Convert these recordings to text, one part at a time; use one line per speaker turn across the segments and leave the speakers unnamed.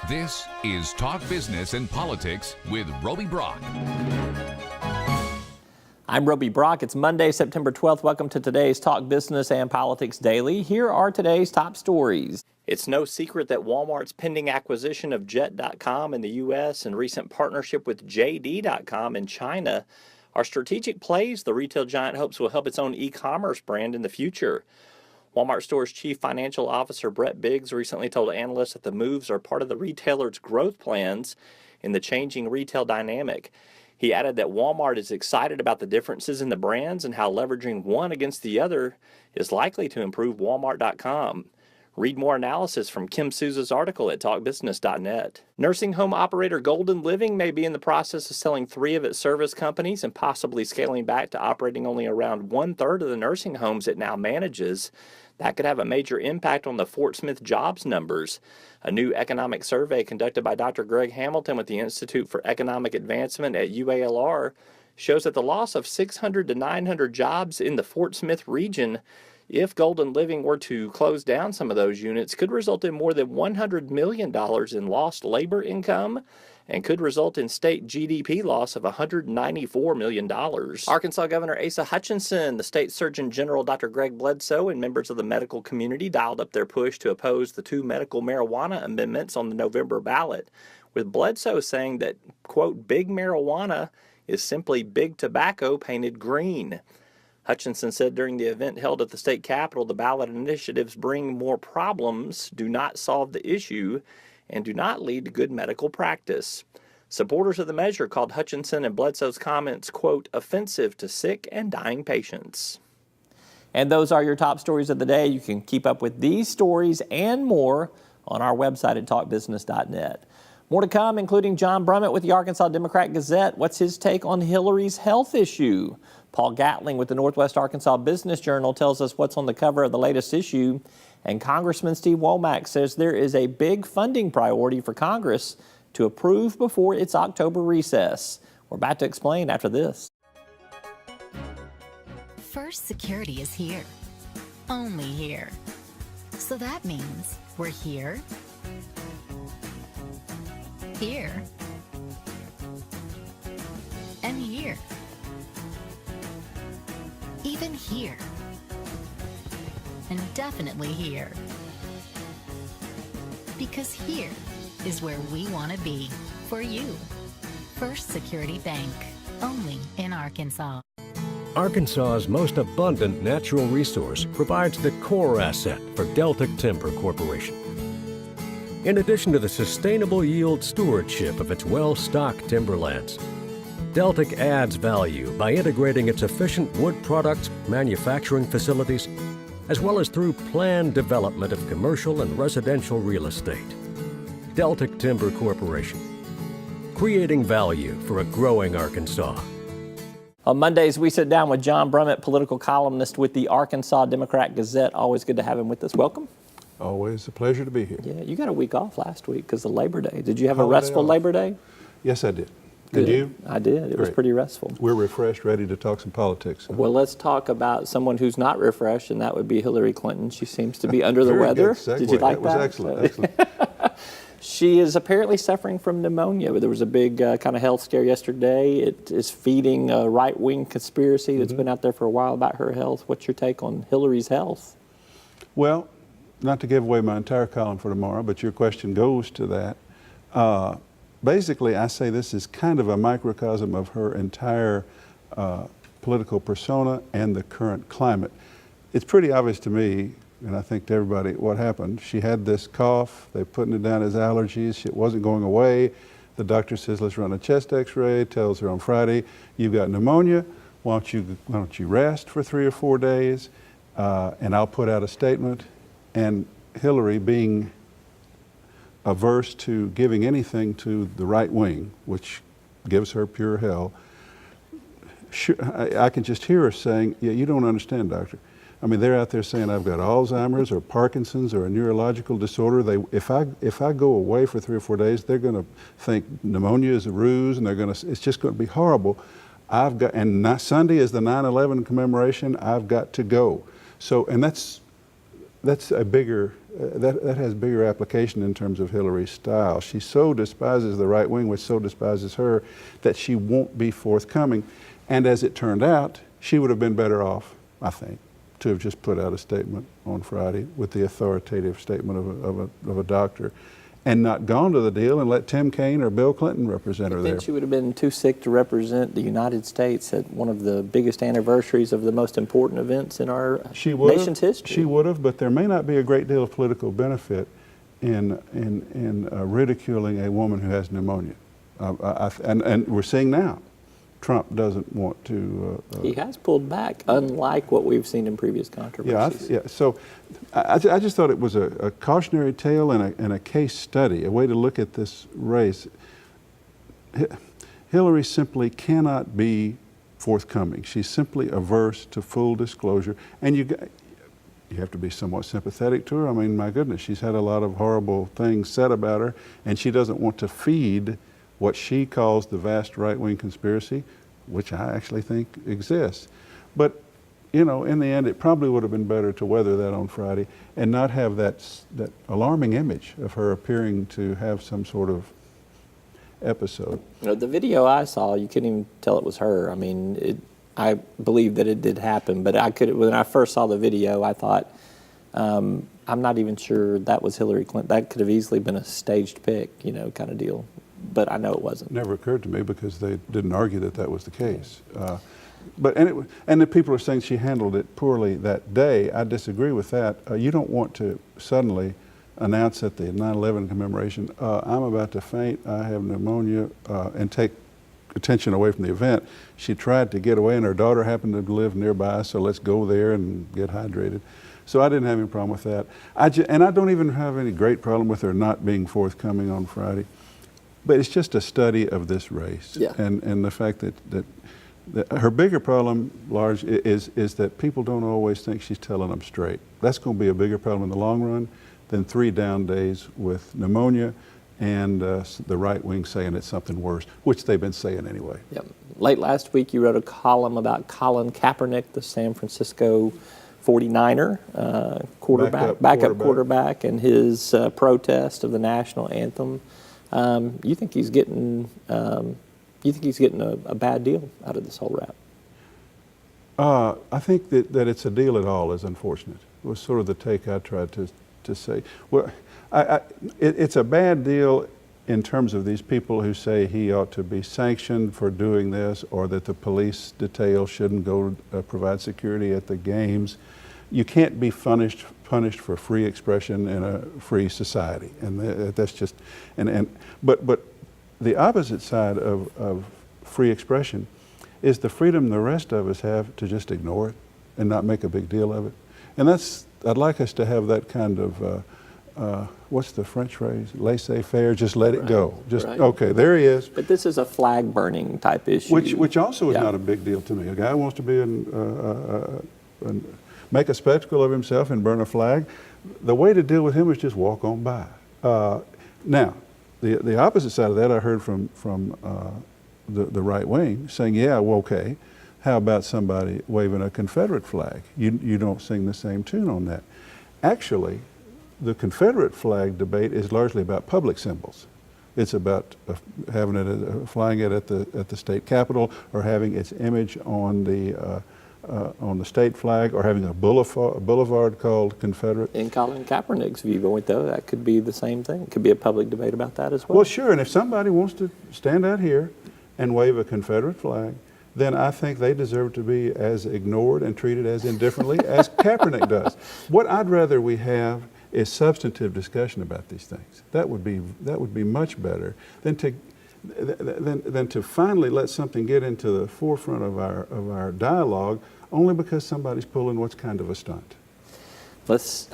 This is Talk Business and Politics with Roby Brock.
I'm Roby Brock. It's Monday, September 12th. Welcome to today's Talk Business and Politics Daily. Here are today's top stories. It's no secret that Walmart's pending acquisition of Jet.com in the U.S. and recent partnership with JD.com in China are strategic plays the retail giant hopes will help its own e-commerce brand in the future. Walmart Store's Chief Financial Officer Brett Biggs recently told analysts that the moves are part of the retailer's growth plans in the changing retail dynamic. He added that Walmart is excited about the differences in the brands and how leveraging one against the other is likely to improve Walmart.com. Read more analysis from Kim Souza's article at talkbusiness.net. Nursing home operator Golden Living may be in the process of selling 3 of its service companies and possibly scaling back to operating only around 1/3 of the nursing homes it now manages. That could have a major impact on the Fort Smith jobs numbers. A new economic survey conducted by Dr. Greg Hamilton with the Institute for Economic Advancement at UALR shows that the loss of 600 to 900 jobs in the Fort Smith region, if Golden Living were to close down some of those units, could result in more than $100 million in lost labor income and could result in state GDP loss of $194 million. Arkansas Governor Asa Hutchinson, the state Surgeon General Dr. Greg Bledsoe, and members of the medical community dialed up their push to oppose the 2 medical marijuana amendments on the November ballot, with Bledsoe saying that, quote, big marijuana is simply big tobacco painted green. Hutchinson said during the event held at the state capitol, the ballot initiatives bring more problems, do not solve the issue, and do not lead to good medical practice. Supporters of the measure called Hutchinson and Bledsoe's comments, quote, offensive to sick and dying patients. And those are your top stories of the day. You can keep up with these stories and more on our website at talkbusiness.net. More to come, including John Brummett with the Arkansas Democrat-Gazette. What's his take on Hillary's health issue? Paul Gatling with the Northwest Arkansas Business Journal tells us what's on the cover of the latest issue. And Congressman Steve Womack says there is a big funding priority for Congress to approve before its October recess. We're about to explain after this.
First Security is here. Only here. So that means we're here, here, and here. Even here. And definitely here. Because here is where we want to be for you. First Security Bank, only in Arkansas.
Arkansas's most abundant natural resource provides the core asset for Deltic Timber Corporation. In addition to the sustainable yield stewardship of its well-stocked timberlands, Deltic adds value by integrating its efficient wood products manufacturing facilities, as well as through planned development of commercial and residential real estate. Deltic Timber Corporation, creating value for a growing Arkansas.
On Mondays, we sit down with John Brummett, political columnist with the Arkansas Democrat-Gazette. Always good to have him with us. Welcome.
Always a pleasure to be here.
Yeah, you got a week off last week because of Labor Day. Did you have a restful Labor Day?
Yes, I did.
Good.
Did you?
I did. It was pretty restful.
We're refreshed, ready to talk some politics.
Well, let's talk about someone who's not refreshed, and that would be Hillary Clinton. She seems to be under the weather.
Good
Did you like that?
Was excellent.
She is apparently suffering from pneumonia. There was a big kind of health scare yesterday. It is feeding a right-wing conspiracy that's been out there for a while about her health. What's your take on Hillary's health?
Well, not to give away my entire column for tomorrow, but your question goes to that. Basically, I say this is kind of a microcosm of her entire political persona and the current climate. It's pretty obvious to me, and I think to everybody, what happened. She had this cough. They're putting it down as allergies. It wasn't going away. The doctor says, let's run a chest x-ray, tells her on Friday, you've got pneumonia. Why don't you rest for 3 or 4 days, and I'll put out a statement. And Hillary, being averse to giving anything to the right wing, which gives her pure hell, I can just hear her saying, yeah, you don't understand, doctor. I mean, they're out there saying I've got Alzheimer's or Parkinson's or a neurological disorder. If I go away for 3 or 4 days, they're going to think pneumonia is a ruse, and it's just going to be horrible. And Sunday is the 9/11 commemoration. I've got to go. So, and that's a bigger that has bigger application in terms of Hillary's style. She so despises the right wing, which so despises her, that she won't be forthcoming. And as it turned out, she would have been better off, I think, to have just put out a statement on Friday with the authoritative statement of a doctor, and not gone to the deal and let Tim Kaine or Bill Clinton represent her there.
I think she would have been too sick to represent the United States at one of the biggest anniversaries of the most important events in our nation's history.
She would have, but there may not be a great deal of political benefit in ridiculing a woman who has pneumonia. And we're seeing now, Trump doesn't want to.
He has pulled back, unlike what we've seen in previous controversies.
Yeah. So I just thought it was a cautionary tale and a case study, a way to look at this race. Hillary simply cannot be forthcoming. She's simply averse to full disclosure, and you have to be somewhat sympathetic to her. I mean, my goodness, she's had a lot of horrible things said about her, and she doesn't want to feed what she calls the vast right-wing conspiracy, which I actually think exists. But, you know, in the end, it probably would have been better to weather that on Friday and not have that alarming image of her appearing to have some sort of episode.
You know, the video I saw, you couldn't even tell it was her. I mean, I believe that it did happen, but when I first saw the video, I thought, I'm not even sure that was Hillary Clinton. That could have easily been a staged pick, you know, kind of deal. But I know it wasn't.
Never occurred to me because they didn't argue that was the case. And the people are saying she handled it poorly that day. I disagree with that. You don't want to suddenly announce at the 9/11 commemoration, I'm about to faint, I have pneumonia, and take attention away from the event. She tried to get away, and her daughter happened to live nearby, so let's go there and get hydrated. So I didn't have any problem with that. And I don't even have any great problem with her not being forthcoming on Friday. But it's just a study of this race,
yeah.
and the fact that her bigger problem, Lars, is that people don't always think she's telling them straight. That's going to be a bigger problem in the long run than 3 down days with pneumonia and the right wing saying it's something worse, which they've been saying anyway.
Yep. Late last week, you wrote a column about Colin Kaepernick, the San Francisco 49er backup quarterback, and his protest of the national anthem. You think he's getting a bad deal out of this whole rap?
I think that it's a deal at all is unfortunate. It was sort of the take I tried to say. Well, it's a bad deal in terms of these people who say he ought to be sanctioned for doing this, or that the police detail shouldn't go provide security at the games. You can't be punished for free expression in a free society, and that's just but the opposite side of free expression is the freedom the rest of us have to just ignore it and not make a big deal of it. And I'd like us to have that kind of what's the French phrase? Laissez-faire, just let it go. Just okay, there he is.
But this is a flag burning type issue,
which also is not a big deal to me. A guy wants to be make a spectacle of himself and burn a flag. The way to deal with him is just walk on by. Now, the opposite side of that I heard from the right wing saying, yeah, well, okay, how about somebody waving a Confederate flag? You don't sing the same tune on that. Actually, the Confederate flag debate is largely about public symbols. It's about having it, flying it at the state capitol, or having its image on the state flag, or having a boulevard called Confederate.
In Colin Kaepernick's viewpoint, though, that could be the same thing. It could be a public debate about that as well.
Well, sure, and if somebody wants to stand out here and wave a Confederate flag, then I think they deserve to be as ignored and treated as indifferently as Kaepernick does. What I'd rather we have is substantive discussion about these things. That would be much better than to finally let something get into the forefront of our dialogue only because somebody's pulling what's kind of a stunt.
Let's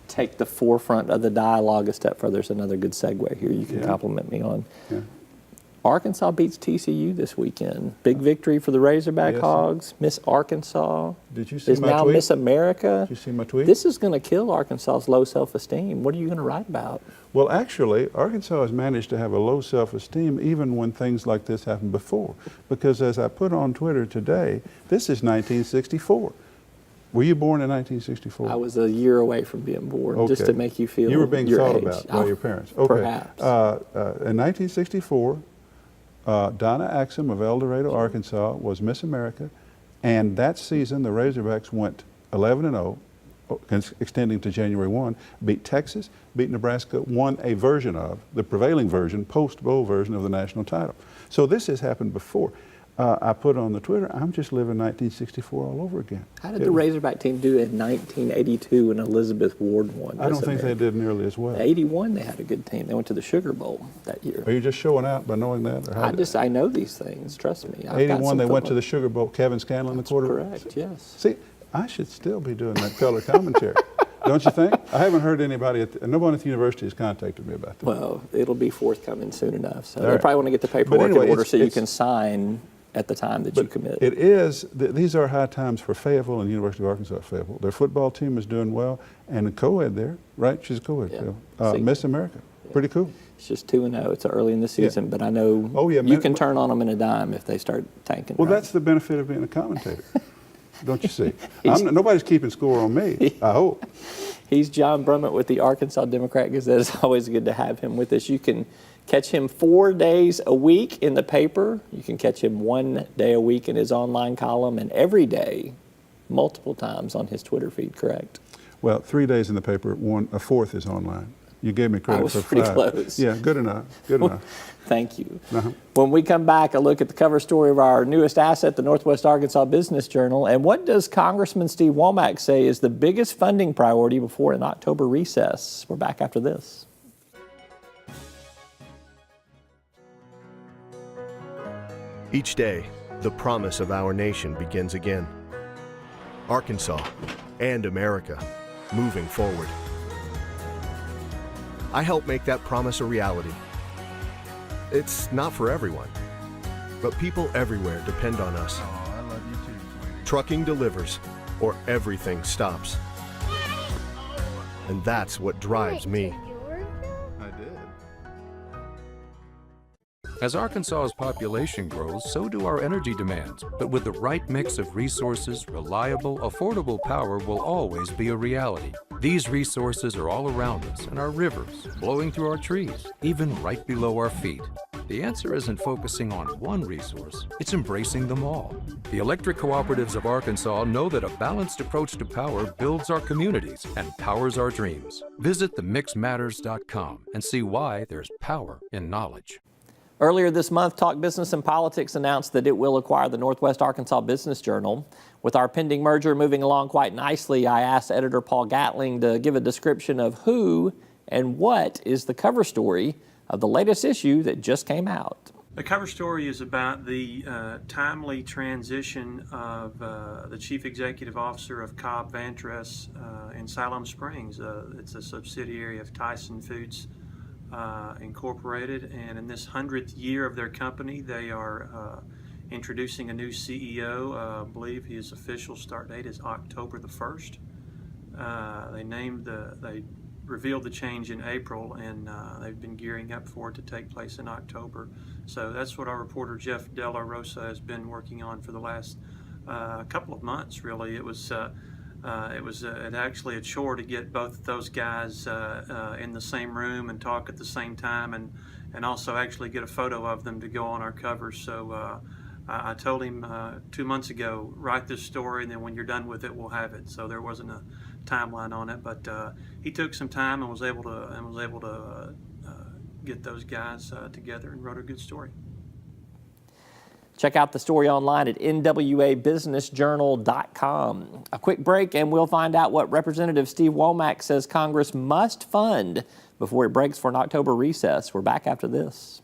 take the forefront of the dialogue a step further. There's another good segue here you can compliment me on. Yeah. Arkansas beats TCU this weekend. Big victory for the Razorback Hogs. Miss Arkansas is now Miss America.
Did you see my tweet?
This is going to kill Arkansas's low self-esteem. What are you going to write about?
Well, actually, Arkansas has managed to have a low self-esteem even when things like this happened before. Because as I put on Twitter today, this is 1964. Were you born in 1964?
I was a year away from being born, just to make you feel
you were being
your
thought
age.
about by your parents. Okay.
Perhaps.
In 1964, Donna Axum of El Dorado, Arkansas, was Miss America, and that season the Razorbacks went 11-0, extending to January 1, beat Texas, beat Nebraska, won a version of, the prevailing version, post-bowl version of the national title. So this has happened before. I put on the Twitter, I'm just living 1964 all over again.
How did the Razorback team do in 1982 when Elizabeth Ward won?
I don't think they did nearly as well.
81, they had a good team. They went to the Sugar Bowl that year.
Are you just showing out by knowing that? Or
I know these things, trust me.
81, they went to the Sugar Bowl. Kevin Scanlon, the quarterback?
Correct, yes.
See, I should still be doing that color commentary. Don't you think? I haven't heard anybody, nobody at the university has contacted me about that.
Well, it'll be forthcoming soon enough. So
All
they
right.
probably want to get the paperwork
anyway,
in order so you can sign at the time that you commit.
It is, these are high times for Fayetteville and University of Arkansas at Fayetteville. Their football team is doing well, and the co-ed there, right? She's a co-ed,
Yeah.
Miss America. Yeah. Pretty cool.
It's just 2-0. It's early in the season, but I know you can turn on them in a dime if they start tanking.
Well,
right?
that's the benefit of being a commentator. Don't you see? Nobody's keeping score on me, I hope.
He's John Brummett with the Arkansas Democrat Gazette. It's always good to have him with us. You can catch him 4 days a week in the paper. You can catch him 1 day a week in his online column, and every day, multiple times on his Twitter feed, correct?
Well, 3 days in the paper, a fourth is online. You gave me credit for 5.
I was pretty close.
Yeah, good enough. Good enough.
Thank you.
Uh-huh.
When we come back, a look at the cover story of our newest asset, the Northwest Arkansas Business Journal. And what does Congressman Steve Womack say is the biggest funding priority before an October recess? We're back after this.
Each day, the promise of our nation begins again. Arkansas and America, moving forward. I help make that promise a reality. It's not for everyone, but people everywhere depend on us.
Oh, I love you too, sweetie.
Trucking delivers, or everything stops. And that's what drives me.
I did.
As Arkansas's population grows, so do our energy demands. But with the right mix of resources, reliable, affordable power will always be a reality. These resources are all around us in our rivers, blowing through our trees, even right below our feet. The answer isn't focusing on one resource, it's embracing them all. The electric cooperatives of Arkansas know that a balanced approach to power builds our communities and powers our dreams. Visit themixmatters.com and see why there's power in knowledge.
Earlier this month, Talk Business and Politics announced that it will acquire the Northwest Arkansas Business Journal. With our pending merger moving along quite nicely, I asked editor Paul Gatling to give a description of who and what is the cover story of the latest issue that just came out.
The cover story is about the timely transition of the Chief Executive Officer of Cobb Vantress in Siloam Springs. It's a subsidiary of Tyson Foods Incorporated, and in this 100th year of their company, they are introducing a new CEO. I believe his official start date is October the 1st. They revealed the change in April, and they've been gearing up for it to take place in October. So that's what our reporter Jeff Della Rosa has been working on for the last couple of months. Really, it was actually a chore to get both of those guys in the same room and talk at the same time, and also actually get a photo of them to go on our cover. So I told him 2 months ago, write this story, and then when you're done with it, we'll have it. So there wasn't a timeline on it, but he took some time and was able to get those guys together and wrote a good story.
Check out the story online at nwabusinessjournal.com. A quick break and we'll find out what Representative Steve Womack says Congress must fund before it breaks for an October recess. We're back after this.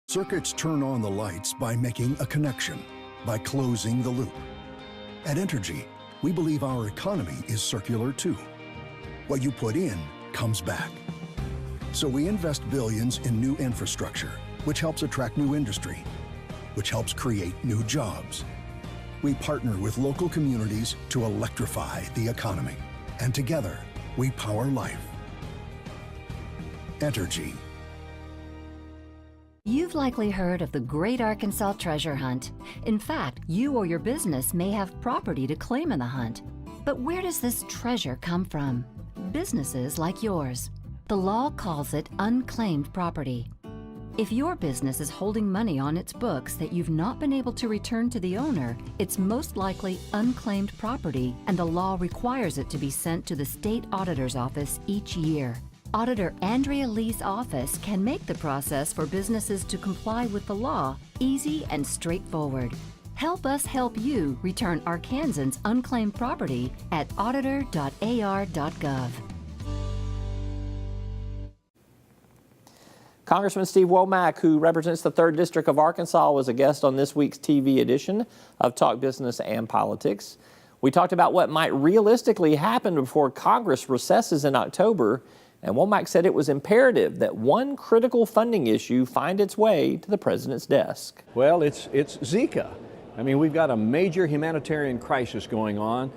Circuits turn on the lights by making a connection, by closing the loop. At Entergy, we believe our economy is circular too. What you put in comes back. So we invest billions in new infrastructure, which helps attract new industry, which helps create new jobs. We partner with local communities to electrify the economy, and together we power life. Entergy.
You've likely heard of the Great Arkansas Treasure Hunt. In fact, you or your business may have property to claim in the hunt. But where does this treasure come from? Businesses like yours. The law calls it unclaimed property. If your business is holding money on its books that you've not been able to return to the owner, it's most likely unclaimed property, and the law requires it to be sent to the state auditor's office each year. Auditor Andrea Lee's office can make the process for businesses to comply with the law easy and straightforward. Help us help you return Arkansans' unclaimed property at auditor.ar.gov.
Congressman Steve Womack, who represents the 3rd District of Arkansas, was a guest on this week's TV edition of Talk Business and Politics. We talked about what might realistically happen before Congress recesses in October, and Womack said it was imperative that one critical funding issue find its way to the president's desk.
Well, it's Zika. I mean, we've got a major humanitarian crisis going on,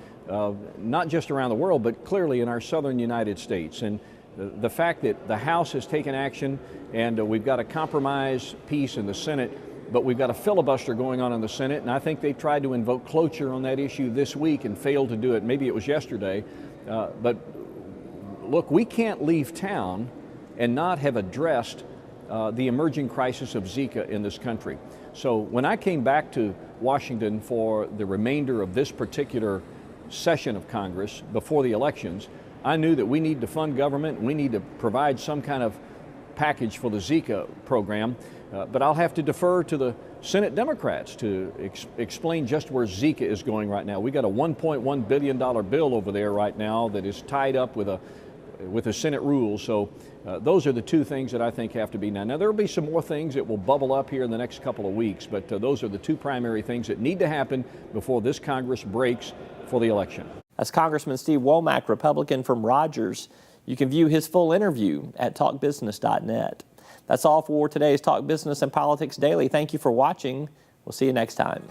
not just around the world, but clearly in our southern United States. And the fact that the House has taken action and we've got a compromise piece in the Senate, but we've got a filibuster going on in the Senate, and I think they tried to invoke cloture on that issue this week and failed to do it. Maybe it was yesterday, but look, we can't leave town and not have addressed the emerging crisis of Zika in this country. So when I came back to Washington for the remainder of this particular session of Congress before the elections, I knew that we need to fund government and we need to provide some kind of package for the Zika program, but I'll have to defer to the Senate Democrats to explain just where Zika is going right now. We got a $1.1 billion bill over there right now that is tied up with a Senate rules. So those are the two things that I think have to be done. Now, there will be some more things that will bubble up here in the next couple of weeks, but those are the two primary things that need to happen before this Congress breaks for the election.
That's Congressman Steve Womack, Republican from Rogers. You can view his full interview at talkbusiness.net. That's all for today's Talk Business and Politics Daily. Thank you for watching. We'll see you next time.